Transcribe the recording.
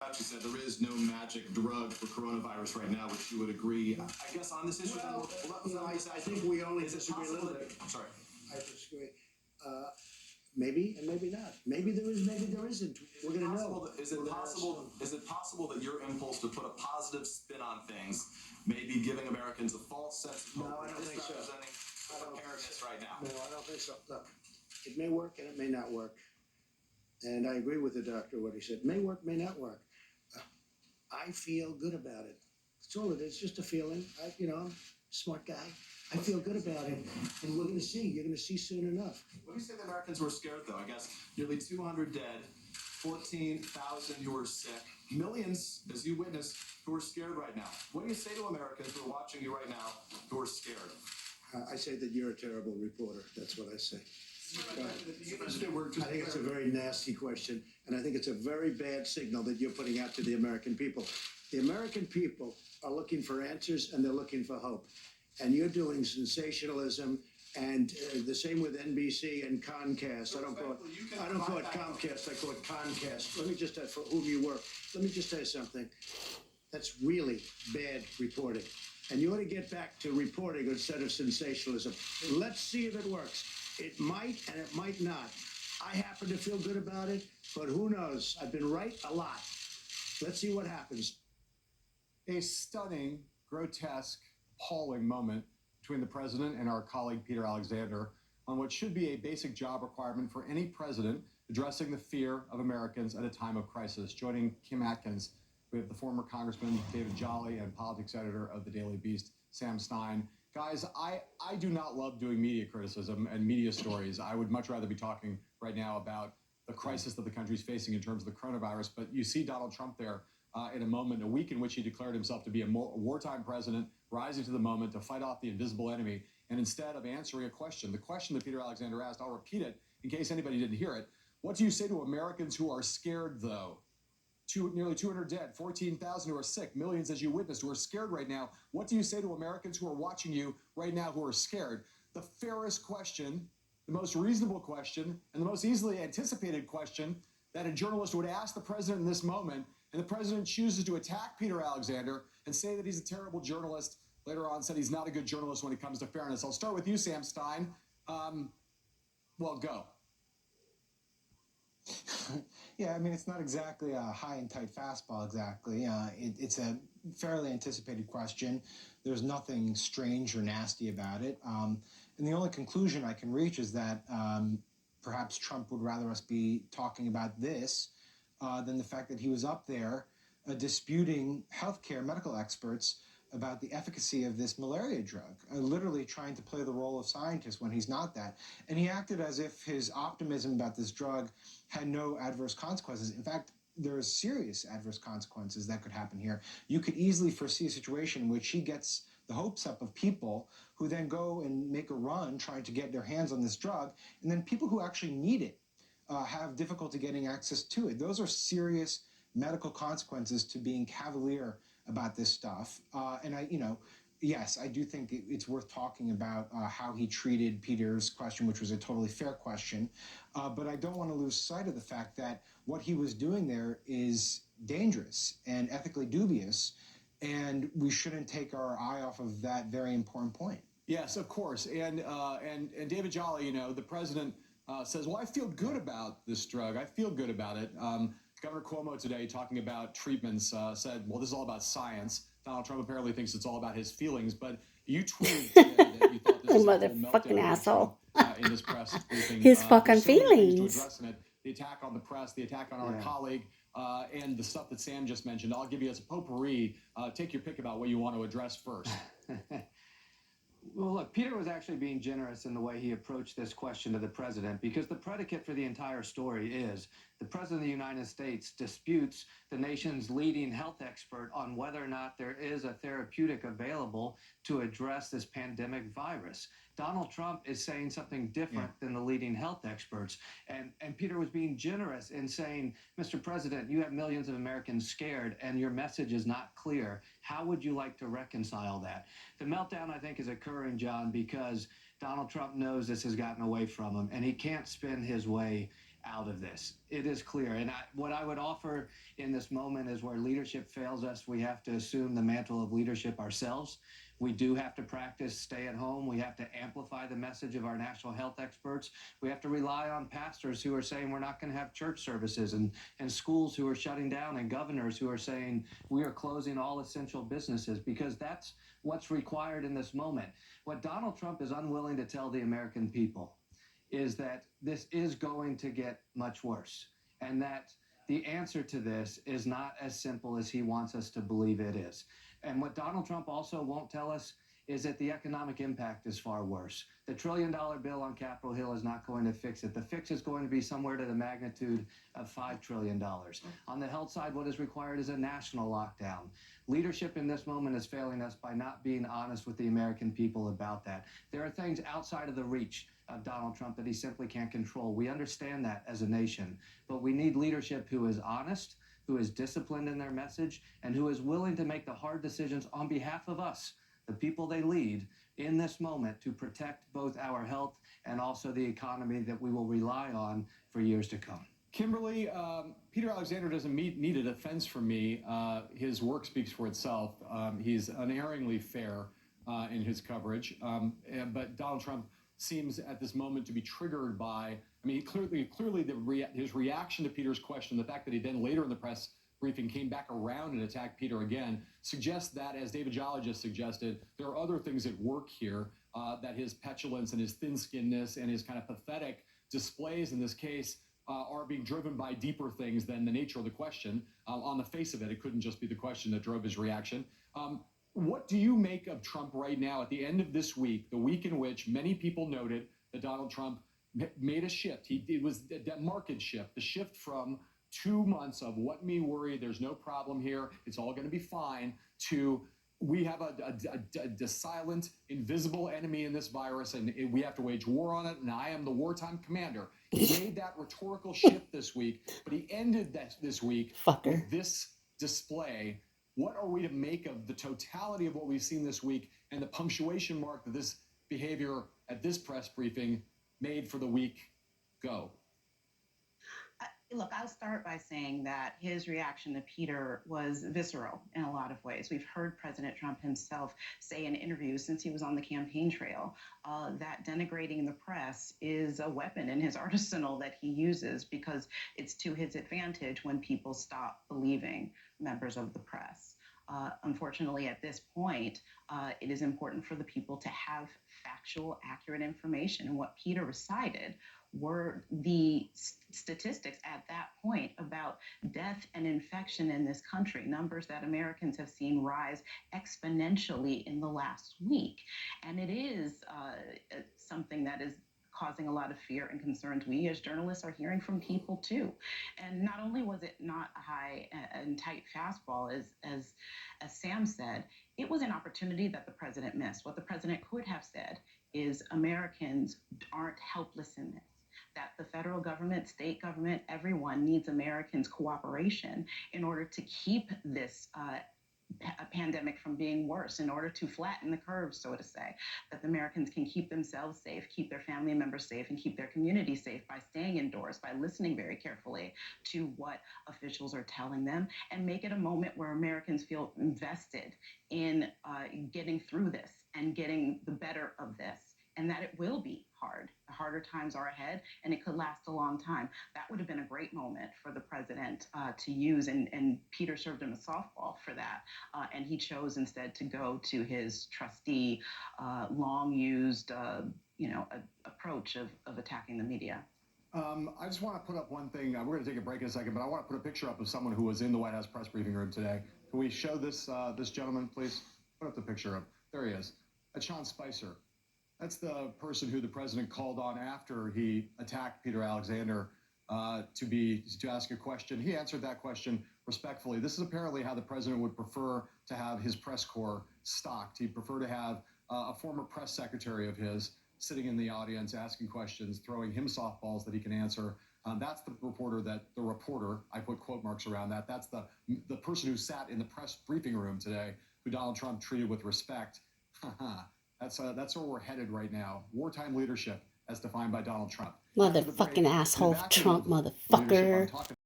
Fauci said there is no magic drug for coronavirus right now, which you would agree. I guess on this issue, I think we only disagree a little bit. I'm sorry. I disagree. Maybe and maybe not. Maybe there is. Maybe there isn't. We're going to know. Is it possible? Is it possible that your impulse to put a positive spin on things may be giving Americans a false sense of hope? No, I don't think so. Preparedness right now. No, I don't think so. Look, it may work and it may not work. And I agree with the doctor what he said. May work, may not work. I feel good about it. That's all it is. Just a feeling. I'm a smart guy. I feel good about it, and we're going to see. You're going to see soon enough. What do you say the Americans were scared, though? I guess nearly 200 dead, 14,000 who are sick, millions, as you witnessed, who are scared right now. What do you say to Americans who are watching you right now who are scared? I say that you're a terrible reporter. That's what I say. I think it's a very nasty question, and I think it's a very bad signal that you're putting out to the American people. The American people are looking for answers, and they're looking for hope. And you're doing sensationalism, and the same with NBC and Comcast. I don't call it Comcast. I call it Comcast. Let me just for whom you work. Let me just say something. That's really bad reporting, and you ought to get back to reporting instead of sensationalism. Let's see if it works. It might and it might not. I happen to feel good about it, but who knows? I've been right a lot. Let's see what happens. A stunning, grotesque, appalling moment between the president and our colleague Peter Alexander on what should be a basic job requirement for any president addressing the fear of Americans at a time of crisis. Joining Kim Atkins, we have the former Congressman David Jolly and politics editor of the Daily Beast, Sam Stein. Guys, I do not love doing media criticism and media stories. I would much rather be talking right now about the crisis that the country's facing in terms of the coronavirus. But you see Donald Trump there in a week in which he declared himself to be a wartime president, rising to the moment to fight off the invisible enemy. And instead of answering a question, the question that Peter Alexander asked, I'll repeat it in case anybody didn't hear it. What do you say to Americans who are scared, though? Nearly 200 dead, 14,000 who are sick, millions, as you witnessed, who are scared right now. What do you say to Americans who are watching you right now who are scared? The fairest question, the most reasonable question, and the most easily anticipated question that a journalist would ask the president in this moment, and the president chooses to attack Peter Alexander and say that he's a terrible journalist. Later on said he's not a good journalist when it comes to fairness. I'll start with you, Sam Stein. Go. Yeah, I mean, it's not exactly a high and tight fastball, exactly. It's a fairly anticipated question. There's nothing strange or nasty about it. And the only conclusion I can reach is that perhaps Trump would rather us be talking about this than the fact that he was up there disputing healthcare medical experts about the efficacy of this malaria drug, literally trying to play the role of scientist when he's not that. And he acted as if his optimism about this drug had no adverse consequences. In fact, there are serious adverse consequences that could happen here. You could easily foresee a situation in which he gets the hopes up of people who then go and make a run trying to get their hands on this drug, and then people who actually need it have difficulty getting access to it. Those are serious medical consequences to being cavalier about this stuff. Yes, I do think it's worth talking about how he treated Peter's question, which was a totally fair question. But I don't want to lose sight of the fact that what he was doing there is dangerous and ethically dubious, and we shouldn't take our eye off of that very important point. Yes, of course. And David Jolly, the president says, well, I feel good about this drug. I feel good about it. Governor Cuomo today, talking about treatments, said, well, this is all about science. Donald Trump apparently thinks it's all about his feelings, but you tweeted today that you thought this was a motherfucking asshole. In this press briefing. His fucking so many things feelings. To address in it. The attack on the press, the attack on our colleague, and the stuff that Sam just mentioned. I'll give you as a potpourri. Take your pick about what you want to address first. Well, look, Peter was actually being generous in the way he approached this question to the president, because the predicate for the entire story is the president of the United States disputes the nation's leading health expert on whether or not there is a therapeutic available to address this pandemic virus. Donald Trump is saying something different than the leading health experts. And Peter was being generous in saying, Mr. President, you have millions of Americans scared and your message is not clear. How would you like to reconcile that? The meltdown, I think, is occurring, John, because Donald Trump knows this has gotten away from him and he can't spin his way out of this. It is clear. And what I would offer in this moment is where leadership fails us, we have to assume the mantle of leadership ourselves. We do have to practice stay at home. We have to amplify the message of our national health experts. We have to rely on pastors who are saying we're not going to have church services, and schools who are shutting down, and governors who are saying we are closing all essential businesses, because that's what's required in this moment. What Donald Trump is unwilling to tell the American people is that this is going to get much worse, and that the answer to this is not as simple as he wants us to believe it is. And what Donald Trump also won't tell us is that the economic impact is far worse. The $1 trillion bill on Capitol Hill is not going to fix it. The fix is going to be somewhere to the magnitude of $5 trillion. On the health side, what is required is a national lockdown. Leadership in this moment is failing us by not being honest with the American people about that. There are things outside of the reach of Donald Trump that he simply can't control. We understand that as a nation, but we need leadership who is honest, who is disciplined in their message, and who is willing to make the hard decisions on behalf of us, the people they lead, in this moment to protect both our health and also the economy that we will rely on for years to come. Kimberly, Peter Alexander doesn't need a defense from me. His work speaks for itself. He's unerringly fair in his coverage, but Donald Trump seems at this moment to be triggered by, I mean, clearly his reaction to Peter's question, the fact that he then later in the press briefing came back around and attacked Peter again, suggests that, as David Jolly just suggested, there are other things at work here, that his petulance and his thin-skinnedness and his kind of pathetic displays in this case are being driven by deeper things than the nature of the question. On the face of it, it couldn't just be the question that drove his reaction. What do you make of Trump right now at the end of this week, the week in which many people noted that Donald Trump made a shift? It was a marked shift, the shift from 2 months of what me worry, there's no problem here, it's all going to be fine, to we have a silent, invisible enemy in this virus, and we have to wage war on it, and I am the wartime commander. He made that rhetorical shift this week, but he ended this week with this display. What are we to make of the totality of what we've seen this week and the punctuation mark that this behavior at this press briefing made for the week go? Look, I'll start by saying that his reaction to Peter was visceral in a lot of ways. We've heard President Trump himself say in interviews since he was on the campaign trail that denigrating the press is a weapon in his arsenal that he uses because it's to his advantage when people stop believing members of the press. Unfortunately, at this point, it is important for the people to have factual, accurate information. And what Peter recited were the statistics at that point about death and infection in this country, numbers that Americans have seen rise exponentially in the last week. And it is something that is causing a lot of fear and concerns. We as journalists are hearing from people too. And not only was it not a high and tight fastball, as Sam said, it was an opportunity that the president missed. What the president could have said is Americans aren't helpless in this, that the federal government, state government, everyone needs Americans' cooperation in order to keep this a pandemic from being worse, in order to flatten the curve, so to say, that the Americans can keep themselves safe, keep their family members safe, and keep their community safe by staying indoors, by listening very carefully to what officials are telling them, and make it a moment where Americans feel invested in getting through this and getting the better of this, and that it will be hard. The harder times are ahead, and it could last a long time. That would have been a great moment for the president to use, and Peter served him a softball for that, and he chose instead to go to his trusty, long-used, approach of attacking the media. I just want to put up one thing. We're going to take a break in a second, but I want to put a picture up of someone who was in the White House press briefing room today. Can we show this gentleman, please? Put up the picture up. There he is. That's Sean Spicer. That's the person who the president called on after he attacked Peter Alexander to ask a question. He answered that question respectfully. This is apparently how the president would prefer to have his press corps stocked. He'd prefer to have a former press secretary of his sitting in the audience asking questions, throwing him softballs that he can answer. That's the reporter, I put quote marks around that. That's the person who sat in the press briefing room today, who Donald Trump treated with respect. That's where we're headed right now. Wartime leadership as defined by Donald Trump. After the break, Motherfucking asshole in a vacuum Trump, of leadership motherfucker. I'm talking